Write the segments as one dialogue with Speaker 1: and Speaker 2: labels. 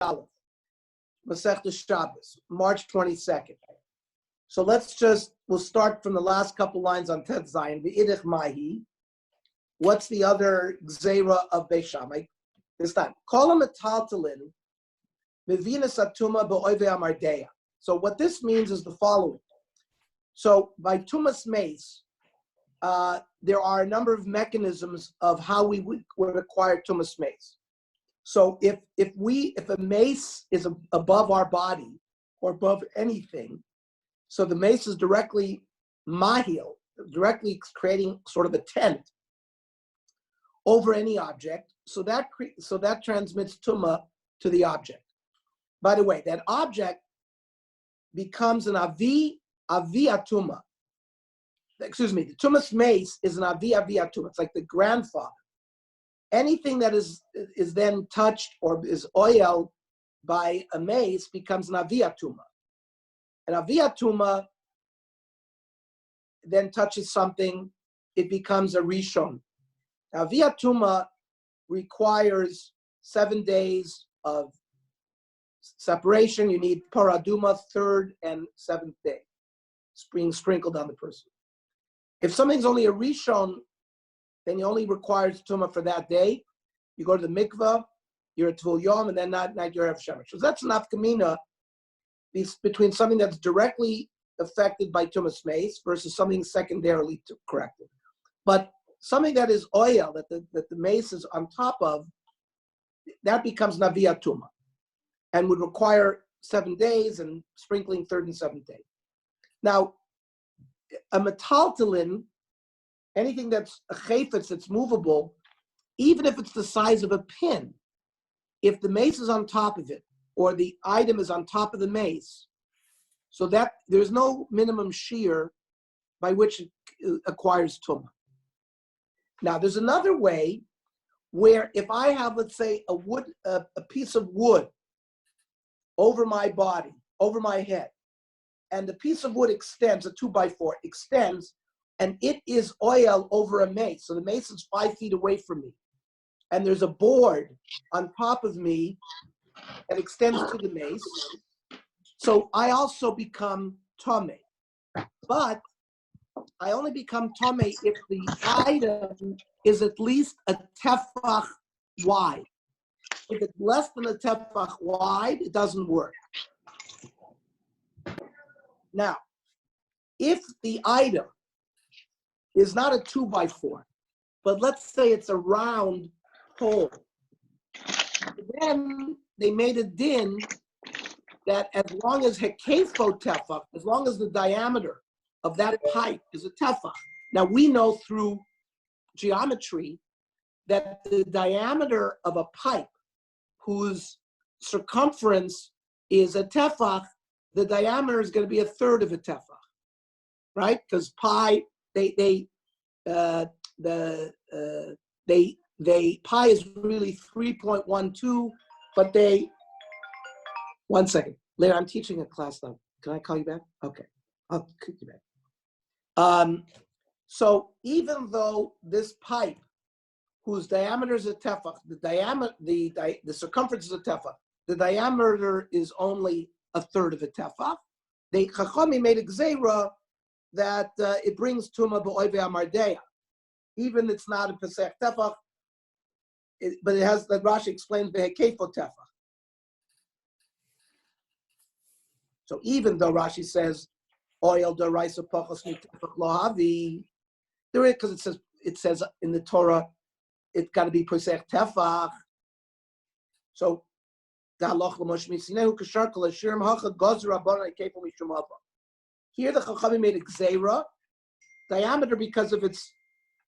Speaker 1: Aleph, Masechta Shabbos, March 22nd. So we'll start from the last couple lines on Tet Zayin. V'idich Mahi. What's the other Gzeira of Beis Shammai? This time. Kol HaMetaltalin, Mevinas Atuma B'Oivei Amardeya. So what this means is the following. So by Tumas Mace, there are a number of mechanisms of how we would acquire Tumas Mace. So if a mace is above our body or above anything, so the mace is directly mahil, directly creating sort of a tent over any object. So that transmits tuma to the object. By the way, that object becomes an aviyatuma. Excuse me, the tumas mace is an aviyatuma. It's like the grandfather. Anything that is then touched or is oiled by a mace becomes an aviyatuma. An aviyatuma then touches something, it becomes a rishon. Now, aviyatuma requires 7 days of separation. You need paraduma, 3rd and 7th day, being sprinkled on the person. If something's only a rishon, then you only require tuma for that day. You go to the mikveh, you're a tvul yom, and then that night you're a shemesh. So that's an afkamina between something that's directly affected by tumas mace versus something secondarily corrected. But something that is oil, that the mace is on top of, that becomes naviyat tuma and would require 7 days and sprinkling 3rd and 7th day. Now, a metaltalin, anything that's a chayfetz, that's movable, even if it's the size of a pin, if the mace is on top of it, or the item is on top of the mace, so that there's no minimum shear by which it acquires tumah. Now, there's another way where if I have, let's say, a piece of wood over my body, over my head, and the piece of wood extends, a 2x4 extends, and it is oil over a mace. So the mace is 5 feet away from me. And there's a board on top of me that extends to the mace. So I also become tame. But I only become tame if the item is at least a tefach wide. If it's less than a tefach wide, it doesn't work. Now, if the item is not a 2x4, but let's say it's a round hole, then they made a din that as long as hekefo tefach, as long as the diameter of that pipe is a tefach. Now we know through geometry that the diameter of a pipe whose circumference is a tefach, the diameter is going to be 1/3 of a tefach, right? Because pi, pi is really 3.12, but one second. Later, I'm teaching a class now. Can I call you back? Okay, I'll kick you back. So even though this pipe, whose diameter is a tefach, the circumference is a tefach, the diameter is only 1/3 of a tefach, the Chachami made a gzeira that it brings tuma b'oivei amardeya. Even it's not a pesach tefach, but it has, like Rashi explains, behekefo tefach. So even though Rashi says oil deraisa pachos mitefach lohavi, there is, because it says in the Torah it's got to be pesach tefach. So here the Chachamim made a gzeira diameter because of its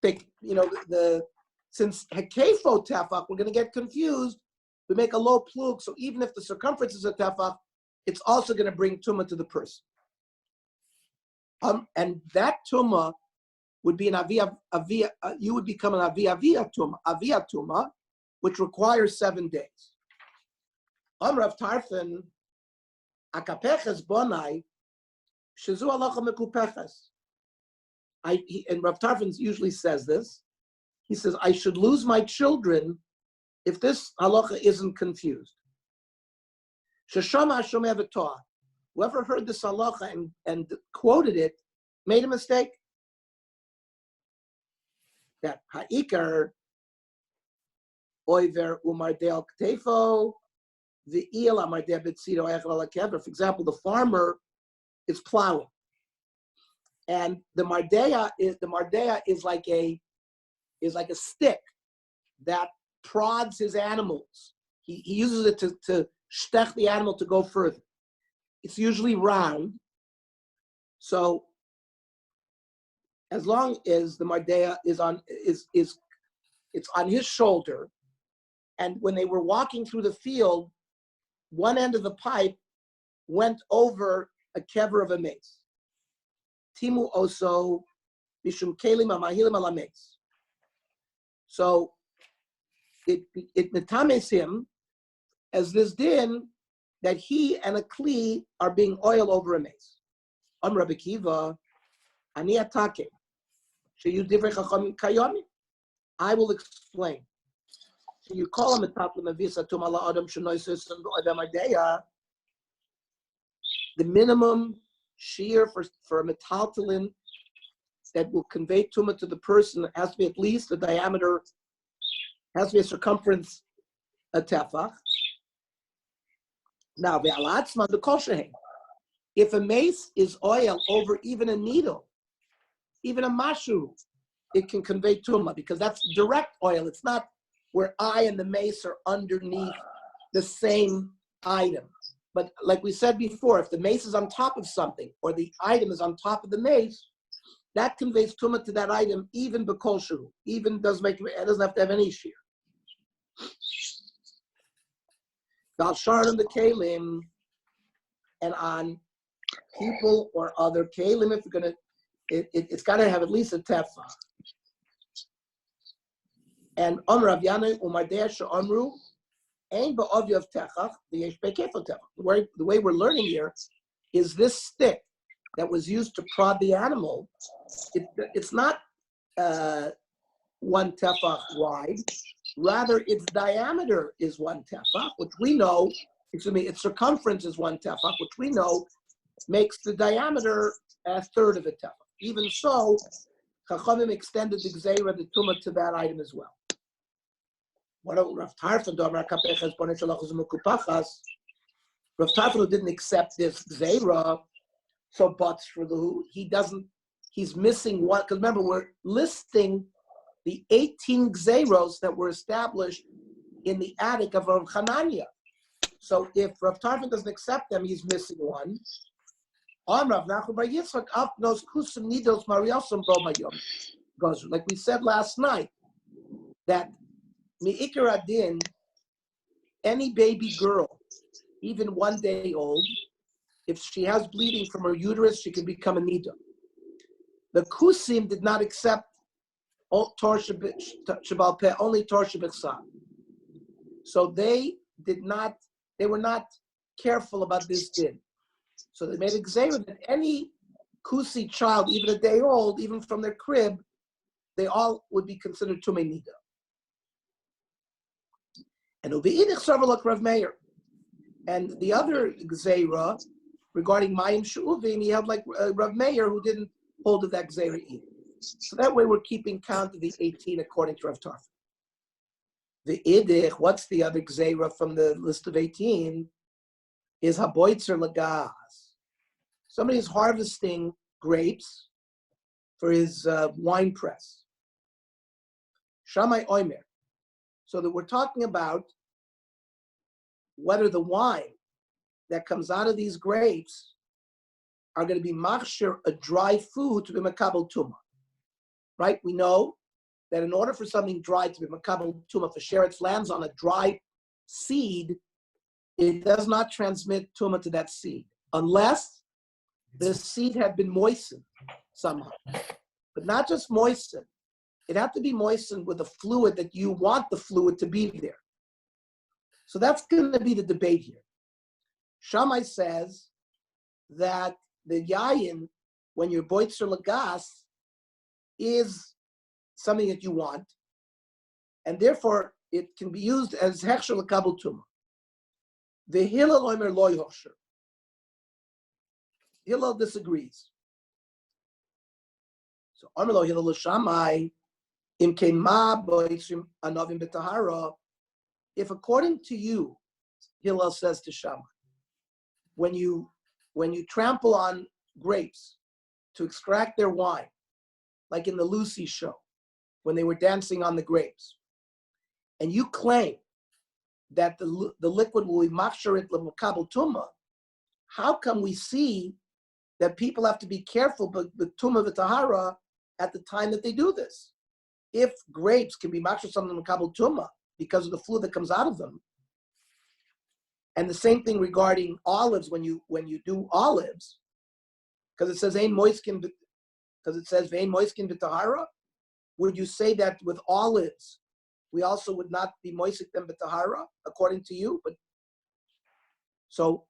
Speaker 1: thick. Since hekefo tefach, we're going to get confused. We make a low plug, so even if the circumference is a tefach, it's also going to bring tumah to the person. And that tumah would be an you would become an aviyat tumah, which requires 7 days. Rav Tarfon, akapeches bonai, shezu halacha mekupeches. And Rav Tarfon usually says this. He says, I should lose my children if this halacha isn't confused. Sheshama Shomer v'toah. Whoever heard this halacha and quoted it made a mistake. That ha'ikar oiver umardel ktefo v'il amardel b'tzido echel alakever. For example, the farmer is plowing, and the mardeya is like a stick that prods his animals. He uses it to stech the animal to go further. It's usually round. So as long as the mardeya is on his shoulder, and when they were walking through the field, one end of the pipe went over a kever of a mace. Timu oso bishum kelim amahilim ala mace. So it metames him as this din that he and a kli are being oiled over a mace. Rabbi Kiva, ani atake, sheyu divrei chachamim kayomi. I will explain. So you call him a taplim avisa tumala adam shenoisus and adamadeya. The minimum shear for a metaltalin that will convey tumah to the person has to be at least a diameter, has to be a circumference, a tefach. Now, the koshein. If a mace is oil over even a needle, even a mashu, it can convey tumah because that's direct oil. It's not where I and the mace are underneath the same item. But like we said before, if the mace is on top of something or the item is on top of the mace, that conveys tumah to that item, even b'kolshu, even doesn't have to have any shear. Gal sharon the kalim, and on people or other kalim, if you're gonna, it's got to have at least a tefach. And Rav Yana u'mardei she'amru ein ba'ovyav techach v'yesh be'kefo techach. The way we're learning here is this stick that was used to prod the animal. It's not 1 tefach wide. Rather, its diameter is 1 tefach, which we know. Its circumference is 1 tefach, which we know makes the diameter a third of a tefach. Even so, Chachamim extended the gzeira, the tumah, to that item as well. What about Rav Tarfon? Rav Tarfon didn't accept this gzeira, so but for the he's missing one, because remember, we're listing the 18 gzeiros that were established in the attic of Rav Chananya. So if Rav Tarfon doesn't accept them, he's missing one. Like we said last night, that mi'ikar adin, any baby girl, even 1 day old, if she has bleeding from her uterus, she can become a nida. The kusim did not accept Tor Shabal Peh, only Tor Shabbat. So they were not careful about this din. So they made a gzeira that any kusi child, even a day old, even from their crib, they all would be considered tumei nida. And ubeidich sarvalak Rav Meir. And the other gzeira regarding mayim she'uvim, he held like Rav Meir, who didn't hold of that gzeira either. So that way we're keeping count of the 18 according to Rav Tarfon. The idich, what's the other gzeira from the list of 18? Is haboitzer lagas. Somebody is harvesting grapes for his wine press. Shamai oimer. So that we're talking about whether the wine that comes out of these grapes are going to be machshir, a dry food, to be makabel tumah. Right? We know that in order for something dry to be makabel tumah, for sheretz lands on a dry seed, it does not transmit tumah to that seed unless the seed had been moistened somehow. But not just moistened. It had to be moistened with a fluid that you want the fluid to be there. So that's going to be the debate here. Shammai says that the yayin, when you're boitzer lagas, is something that you want, and therefore it can be used as hechsher l'kabel tumah. The Hillel omer lo yosher. Hillel disagrees. So omer lo Hillel l'shamai im kein ma boitzim anovim b'tahara. If according to you, Hillel says to Shammai, when you trample on grapes to extract their wine, like in the Lucy show, when they were dancing on the grapes, and you claim that the liquid will be machsharit l'makabel tumah, how come we see that people have to be careful with tumah v'tahara at the time that they do this? If grapes can be machsharit something l'makabel tumah because of the fluid that comes out of them, and the same thing regarding olives when you do olives, because it says ein moiskin, because it says vein moiskin b'tahara. Would you say that with olives we also would not be moisik them b'tahara according to you? But so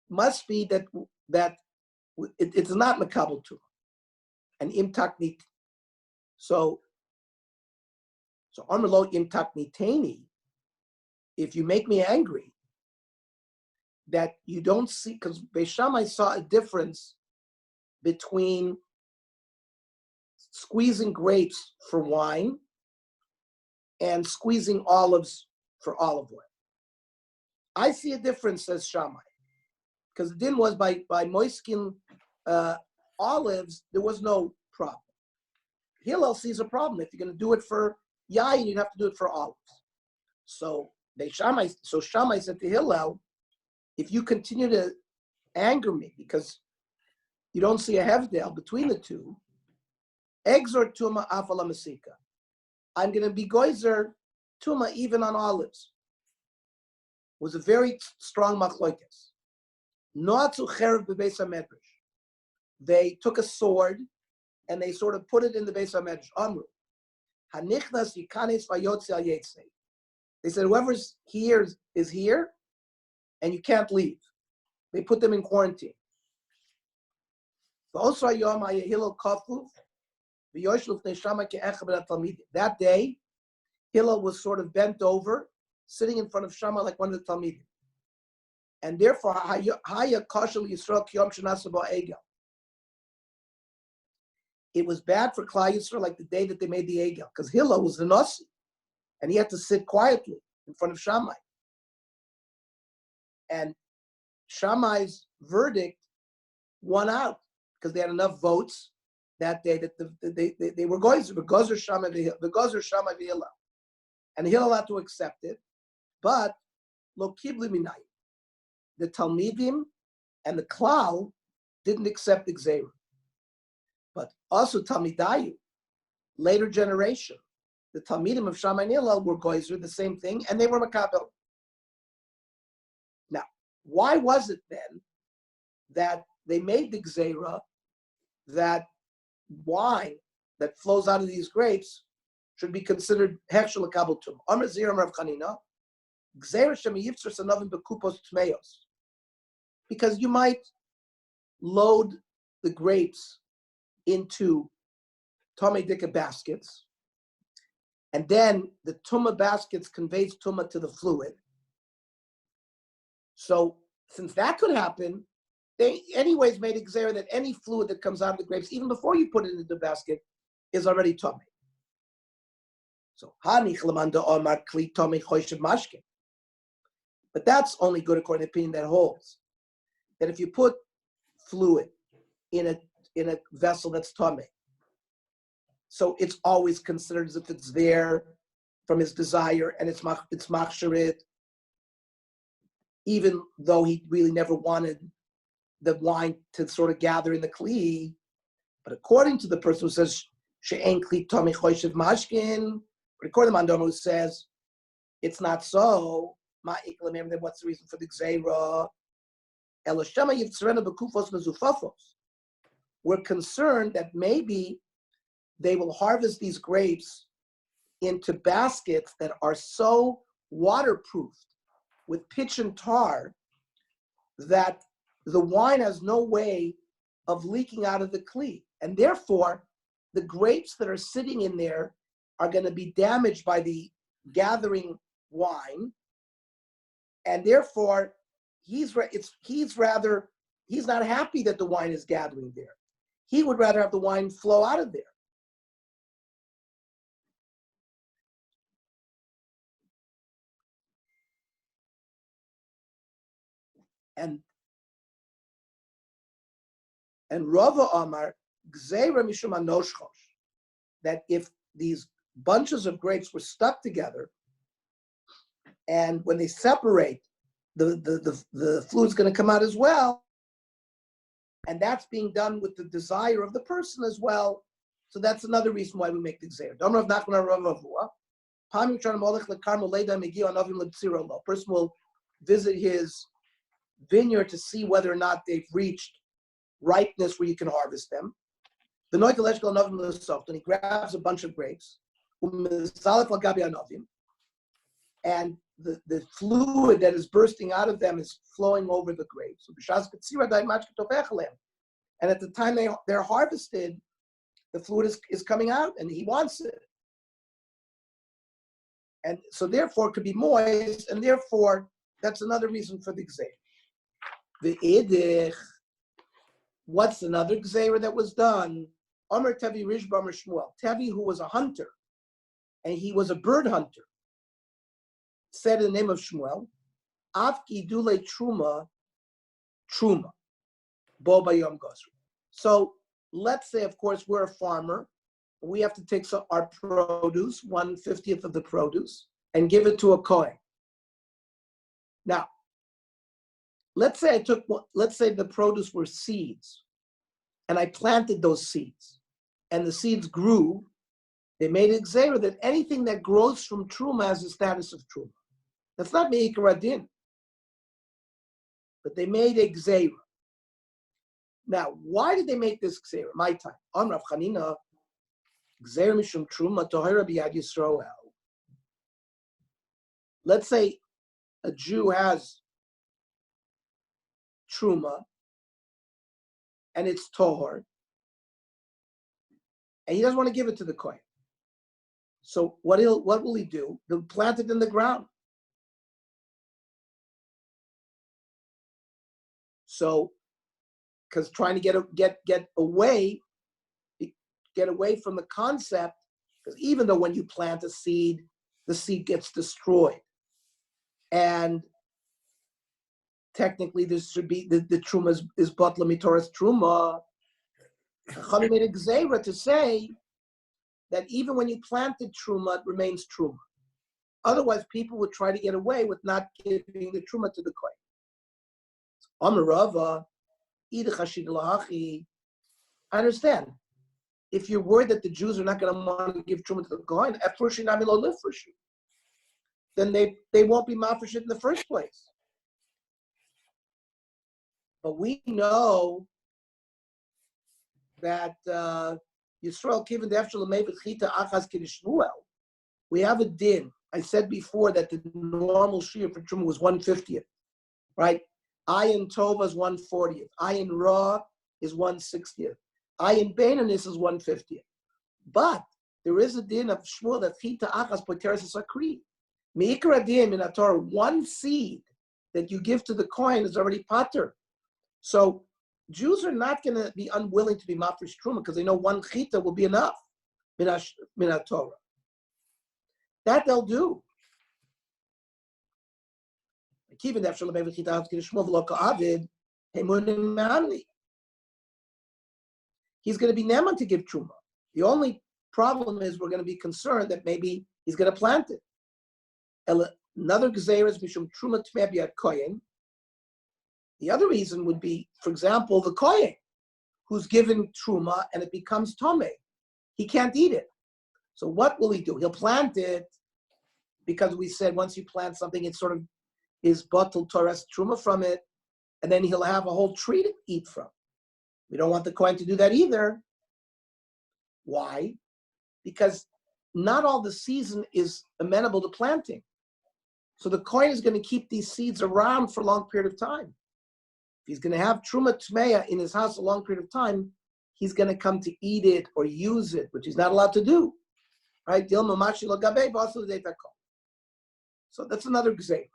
Speaker 1: must be that it's not makabel tumah and imtak nit. So amrlo imtak niteni. If you make me angry, that you don't see, because Beis Shammai saw a difference between squeezing grapes for wine and squeezing olives for olive oil. I see a difference, says Shammai, because the din was by moiskin olives, there was no problem. Hillel sees a problem. If you're going to do it for yayin, you'd have to do it for olives. So Shammai said to Hillel, if you continue to anger me because you don't see a hevdel between the two, exor tuma afala masika. I'm going to be goizer tuma even on olives. It was a very strong machloikes. Noatzu cherev bebeis hamedrash. They took a sword and they sort of put it in the Beis HaMedrash. Amru, hanichnas yikanes vayotze al yetze. They said whoever's here is here, and you can't leave. They put them in quarantine. That day, Hillel was sort of bent over, sitting in front of Shammai like one of the Talmidim. And therefore, it was bad for Klal Yisrael like the day that they made the Egel, because Hillel was the Nasi, and he had to sit quietly in front of Shammai. And Shammai's verdict won out because they had enough votes that day that they were going to the Gozer Shammai v'Hillel, and Hillel had to accept it. But lo kiblu minay, the Talmidim and the Klal didn't accept the Gzeira. But also Talmidayu, later generation, the Talmidim of Shammai and Hillel were Gozer, the same thing, and they were Makabel. Now, why was it then that they made the Gzeira that wine that flows out of these grapes should be considered Hechshel Kabel Tum? Amar Zira Rav Chanina, Gzeira Shemiyivtzer Sanovim Bekupos Tmeos. Because you might load the grapes into Tomei Dika baskets, and then the Tumah baskets conveys Tumah to the fluid. So since that could happen, they anyways made a gzera that any fluid that comes out of the grapes, even before you put it into the basket, is already Tomei. So but that's only good according to the opinion that holds that if you put fluid in a vessel that's Tomei, so it's always considered as if it's there from his desire, and it's machsharit, even though he really never wanted the wine to sort of gather in the kli. But according to the person who says she'en kli tomei choishev mashkin, but according to Mandoma who says it's not so, then what's the reason for the gzeira? We're concerned that maybe they will harvest these grapes into baskets that are so waterproofed with pitch and tar that the wine has no way of leaking out of the kli. And therefore, the grapes that are sitting in there are going to be damaged by the gathering wine. And therefore, he's not happy that the wine is gathering there. He would rather have the wine flow out of there. And Rava Amar Gzeira Mishum Anoshchosh, that if these bunches of grapes were stuck together, and when they separate, the fluid's going to come out as well, and that's being done with the desire of the person as well. So that's another reason why we make the Gzeira. A person will visit his vineyard to see whether or not they've reached ripeness where you can harvest them. And he grabs a bunch of grapes, and the fluid that is bursting out of them is flowing over the grapes. And at the time they're harvested, the fluid is coming out, and he wants it. And so therefore it could be moist, and therefore that's another reason for the gzeira. The idich, what's another gzeira that was done? Omer Tevi Rishba Omer Shmuel. Tevi, who was a hunter, and he was a bird hunter, said in the name of Shmuel, Avki Dule Truma, Bo Bayom Gosru. So let's say, of course, we're a farmer. We have to take our produce, 1/50 of the produce, and give it to a kohen. Now, let's say the produce were seeds, and I planted those seeds, and the seeds grew. They made it gzeira that anything that grows from truma has the status of truma. That's not me'ikar adin, but they made a gzeira. Now, why did they make this gzeira? My time. On Rav Chanina, gzeira mishum truma tohara biyad Yisrael. Let's say a Jew has truma, and it's tohar, and he doesn't want to give it to the kohen. So what will he do? He'll plant it in the ground. So, because trying to get away from the concept, because even though when you plant a seed, the seed gets destroyed, and technically this should be the truma is batla mitoras truma. Chachamim made a gzeira to say that even when you planted truma, it remains truma. Otherwise, people would try to get away with not giving the truma to the kohen. Amarava, I understand. If you're worried that the Jews are not going to want to give truma to the kohen, then they won't be mafresh in the first place. But we know that Yisrael kiven defshel mevit chita achas k'dishmuel. We have a din. I said before that the normal shear for truma was 1/50th, right? Ayin tova is 1/40th. Ayin ra is 1/60th. Ayin beinanis is 1/50th. But there is a din of Shmuel that chita achas poteres sakri. Meikar adin in a Torah, one seed that you give to the kohen is already pater. So Jews are not going to be unwilling to be mafresh truma because they know one chita will be enough min Torah. That they'll do. He's going to be neman to give truma. The only problem is we're going to be concerned that maybe he's going to plant it. Another gezeira is mishum truma tmei b'yad kohen. The other reason would be, for example, the kohen who's given truma and it becomes tomei. He can't eat it. So what will he do? He'll plant it because we said once you plant something, it sort of is bottled Torah's truma from it, and then he'll have a whole tree to eat from. We don't want the kohen to do that either. Why? Because not all the season is amenable to planting. So the kohen is going to keep these seeds around for a long period of time. If he's going to have truma tmeya in his house a long period of time, he's going to come to eat it or use it, which he's not allowed to do. Right? So that's another gzeira.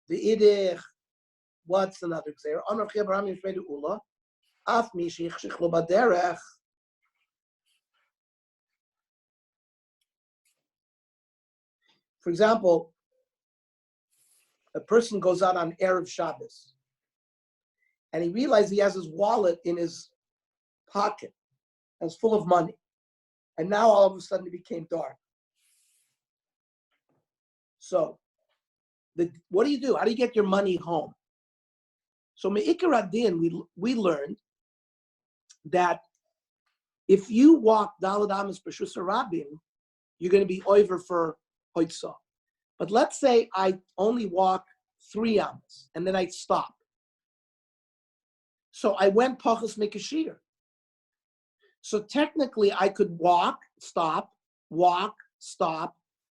Speaker 1: The idich, What's another gzeira? Amar Chia Bar Ami Yishmei Ula, Af Mi Sheichshich Lo Baderech. For example, a person goes out on Erev Shabbos, and he realizes he has his wallet in his pocket, and it's full of money. And now all of a sudden it became dark. So, what do you do? How do you get your money home? So Me'ikar Adin, we learned that if you walk Daled Amos B'Shus Rabim, you're going to be over for Hoitzah. But let's say I only walk 3 Amos, and then I stop. So I went Pachas Mikashir. So technically I could walk, stop,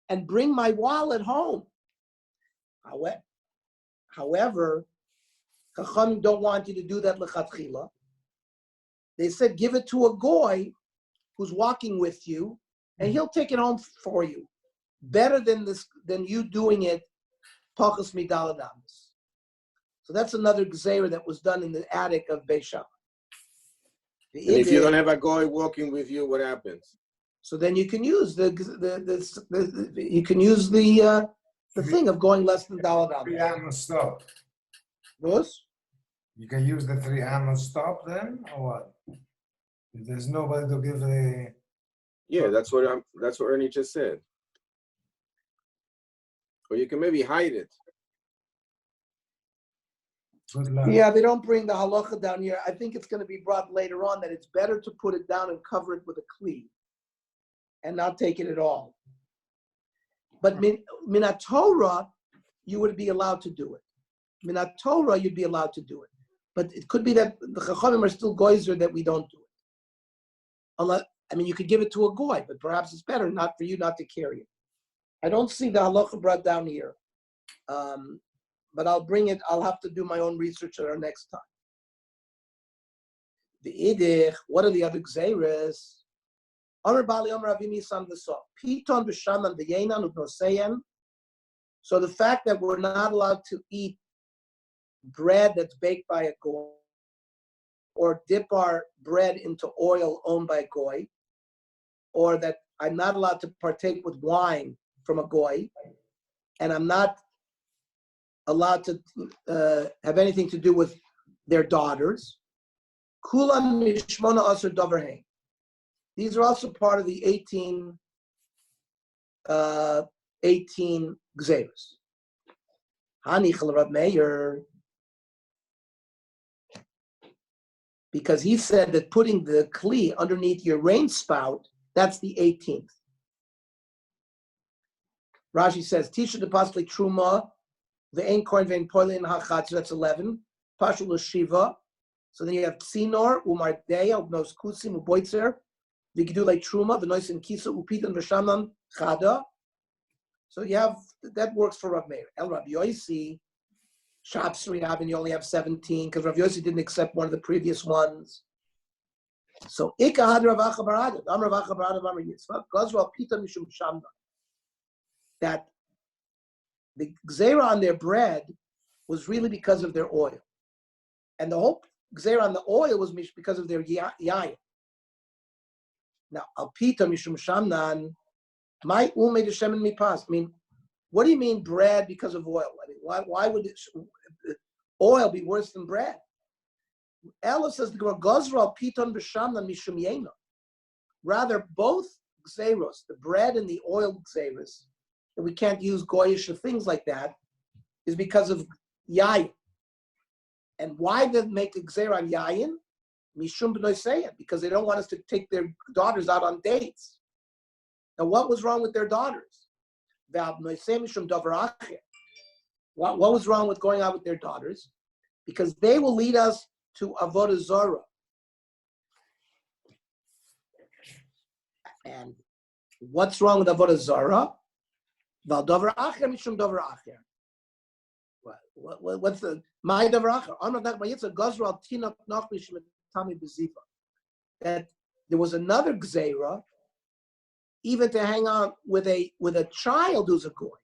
Speaker 1: and bring my wallet home. However, Chachamim don't want you to do that lechatchila. They said give it to a goy who's walking with you, and he'll take it home for you. Better than you doing it pachas midalad amos. So that's another gzeira that was done in the attic of Beis Shammai.
Speaker 2: And if you don't have a goy walking with you, what happens?
Speaker 1: So then you can use the thing of going less than dalad amos.
Speaker 3: 3 amos stop.
Speaker 1: Those?
Speaker 3: You can use the 3 amos stop then, or what? If there's nobody to give a.
Speaker 2: Yeah, that's what Ernie just said. Or you can maybe hide it.
Speaker 3: Good luck.
Speaker 1: Yeah, they don't bring the halacha down here. I think it's going to be brought later on that it's better to put it down and cover it with a kli and not take it at all. But minat Torah, you would be allowed to do it. Minat Torah, you'd be allowed to do it. But it could be that the Chachamim are still goyzer that we don't do it. Unless, you could give it to a goy, but perhaps it's better not for you not to carry it. I don't see the halacha brought down here. But I'll bring it. I'll have to do my own research at our next time. The idich. What are the other gzeiras? Amar Bali Amar Avimi Sam V'So Piton B'Shaman V'Yenan U'Noseyen. So the fact that we're not allowed to eat bread that's baked by a goy, or dip our bread into oil owned by a goy, or that I'm not allowed to partake with wine from a goy, and I'm not allowed to have anything to do with their daughters. Kulam mishmona asur davarhein. These are also part of the 18 gzeiros. Hanichel Rab Meir, because he said that putting the kli underneath your rain spout, that's the 18th. Rashi says, Tisha de Pasli Truma, the Ein Koin Vein Poilin Hachat, so that's 11. Pashul Shiva. So then you have Tsinor, Umardeya, Ubnos Kusim, Uboitzer, Vigidulei Truma, the Nois and Kisa, Upitan Veshamam, Chada. So you have, that works for Rav Meir. El Rav Yosi, Shapsri Avin, you only have 17, because Rav Yosi didn't accept one of the previous ones. So, Ikahad Rav Acha Barada, Am Rav Acha Barada, Am Yitzvah, Gazra Pita Mishum Shamna. That the gzeira on their bread was really because of their oil. And the whole gzeira on the oil was because of their yayin. Now, Alpita Mishum Shamnan, my ume de shemen mipas. What do you mean bread because of oil? Why would oil be worse than bread? Ella says the Gazra Piton B'Shamnan Mishum Yena. Rather, both gzeiros, the bread and the oil gzeiros, that we can't use goyish or things like that, is because of yayin. And why did they make a gzeir on yayin? Mishum b'noseya, because they don't want us to take their daughters out on dates. Now, what was wrong with their daughters? What was wrong with going out with their daughters? Because they will lead us to avodah zarah. And what's wrong with avodah zarah? What's the my davar acher? I'm not talking about it's a gazra tinok nachlish tami beziva. That there was another gzeira, even to hang out with a child who's a goy,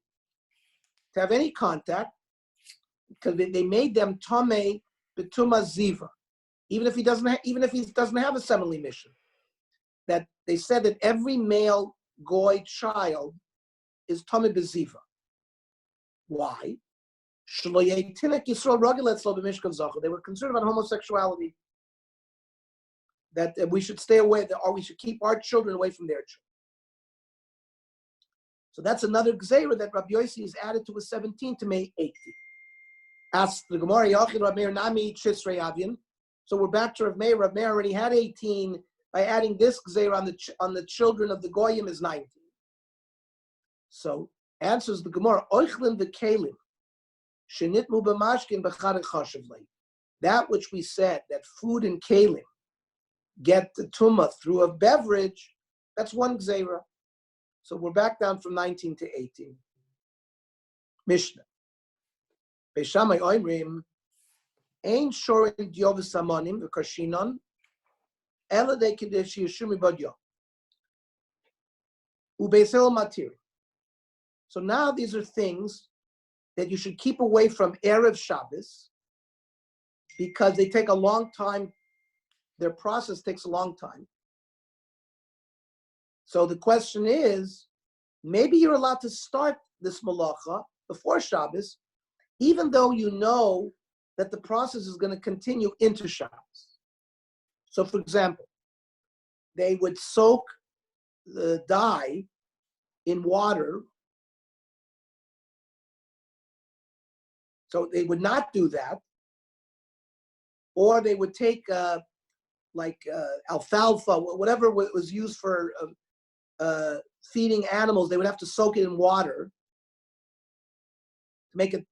Speaker 1: to have any contact, because they made them Tomei Betuma Ziva, even if he doesn't have a seminally mission. That they said that every male goy child is Tomei Beziva. Why? They were concerned about homosexuality. That we should stay away, or we should keep our children away from their children. So that's another gzeira that Rabbi Yossi is added to a 17 to make 18. Ask the Gemara, Rabbi Meir Nami Chisrei Avin. So we're back to Rabbi Meir. Rabbi Meir already had 18. By adding this gzeira on the children of the Goyim is 19. So answers the Gemara, Oichlin v'kelim, shenitmu b'mashkin b'charek chashav lei. That which we said, that food and kelim get the tumah through a beverage, that's one gzeira. So we're back down from 19 to 18. Mishnah. Beishamai oimrim, ein shorin diovis samonim v'kashinon, ela de kedesh yeshumi badyo. Ubeisel matiri. So now these are things that you should keep away from Erev Shabbos because they take a long time. Their process takes a long time. So the question is, maybe you're allowed to start this malacha before Shabbos, even though you know that the process is going to continue into Shabbos. So for example, they would soak the dye in water. So they would not do that, or they would take alfalfa, whatever was used for feeding animals. They would have to soak it in water to make it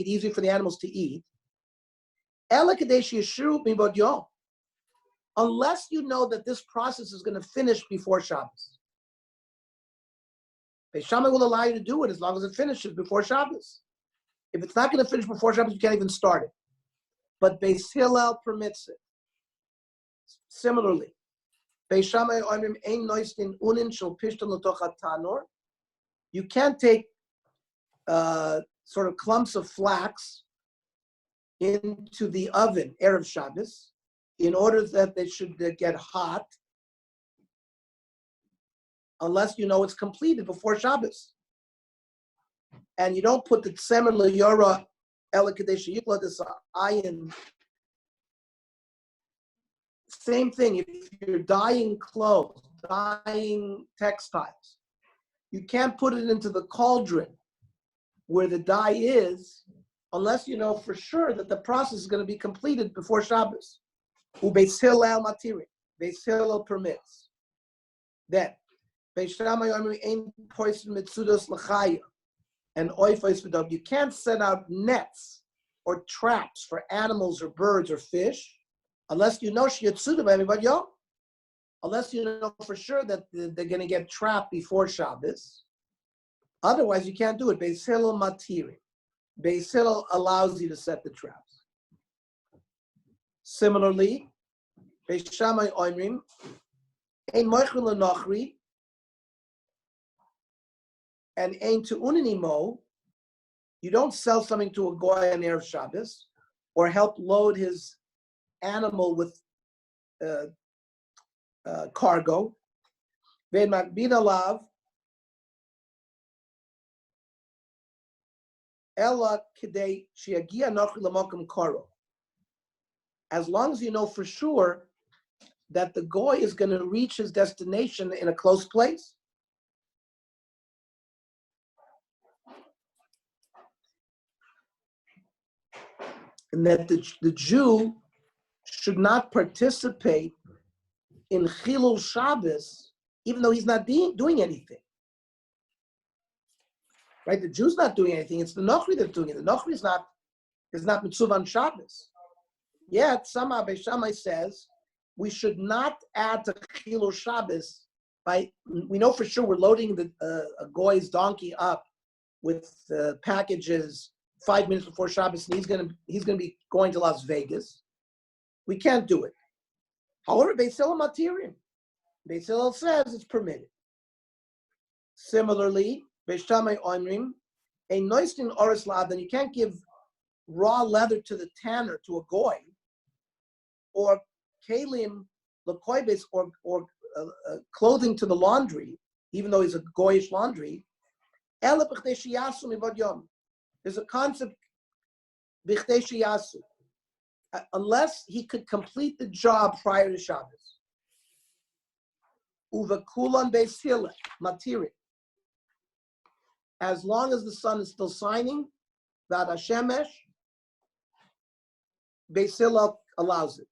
Speaker 1: easier for the animals to eat. Unless you know that this process is going to finish before Shabbos. Beis Shammai will allow you to do it as long as it finishes before Shabbos. If it's not going to finish before Shabbos, you can't even start it. But Beis Hillel permits it. Similarly, Beis Shammai oimrim ein noistin unin shel pishton l'toch hatanor. You can't take sort of clumps of flax into the oven Erev Shabbos in order that they should get hot, unless you know it's completed before Shabbos. And you don't put the tzemer l'yora ela kadesh yikla this ayin. Same thing, if you're dyeing clothes, dyeing textiles, you can't put it into the cauldron where the dye is unless you know for sure that the process is going to be completed before Shabbos. Beis Hillel matiri. Beis Hillel permits. Then, Beis Shammai oimrim ein poison mitzudos l'chaya. And you can't set out nets or traps for animals or birds or fish unless you know unless you know for sure that they're going to get trapped before Shabbos. Otherwise, you can't do it. Beis Hillel matiri. Beis Hillel allows you to set the traps. Similarly, Beis Shammai oimrim ein moichin l'nochri and ein tu'unanimo. You don't sell something to a goy on Erev Shabbos or help load his animal with cargo. Ve'en makbid alav ela kidei sheyagia nochri l'makom karo. As long as you know for sure that the goy is going to reach his destination in a close place. And that the Jew should not participate in Chilul Shabbos, even though he's not doing anything. Right? The Jew's not doing anything. It's the Nochri that's doing it. The Nochri is not Mitzuv on Shabbos. Yet, somehow Beis Shammai says we should not add to Chilul Shabbos we know for sure we're loading a goy's donkey up with packages 5 minutes before Shabbos, and he's going to be going to Las Vegas. We can't do it. However, Beis Hillel material. Beis Hillel says it's permitted. Similarly, Beis Shammai oimrim, a noistin oris la'adan, you can't give raw leather to the tanner, to a goy, or kalim lekoibes, or clothing to the laundry, even though he's a goyish laundry. There's a concept, unless he could complete the job prior to Shabbos. Uvakulan beisila matiri. As long as the sun is still shining, that Hashemesh, beisila allows it.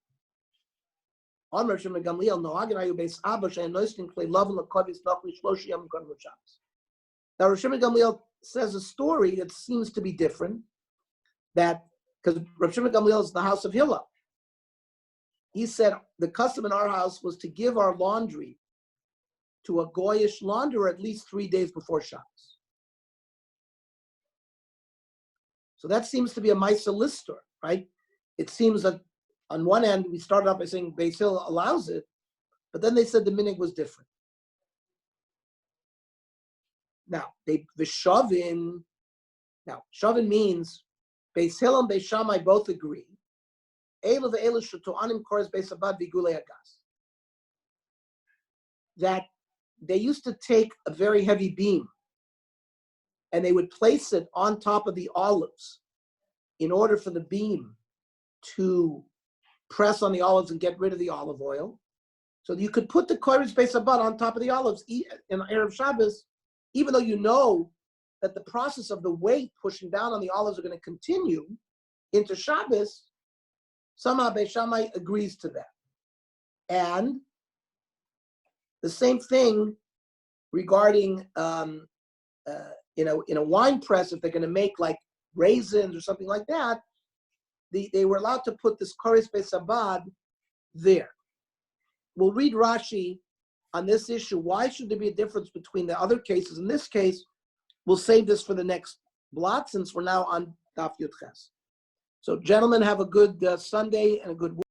Speaker 1: On Rav Shimon Gamliel, noagin ayu beis abba she'en noistin klei lavin lekovis nachli shloshi yom kodem Shabbos. Now Rav Shimon Gamliel says a story that seems to be different. That because Rav Shimon Gamliel is the house of Hillel. He said the custom in our house was to give our laundry to a goyish launderer at least 3 days before Shabbos. So that seems to be a Maisa Lister, right? It seems that on one end we started off by saying Beis Hillel allows it, but then they said the minig was different. Now Shavin means Beis Hillel and Beis Shammai both agree. That they used to take a very heavy beam and they would place it on top of the olives in order for the beam to press on the olives and get rid of the olive oil. So you could put the koretz beis abad on top of the olives in Erev Shabbos, even though you know that the process of the weight pushing down on the olives are going to continue into Shabbos. Somehow Beis Shammai agrees to that. And the same thing regarding, in a wine press, if they're going to make like raisins or something like that, they were allowed to put this koretz beis abad there. We'll read Rashi on this issue. Why should there be a difference between the other cases? In this case, we'll save this for the next blot since we're now on Daf Yud Ches. So, gentlemen, have a good Sunday and a good week.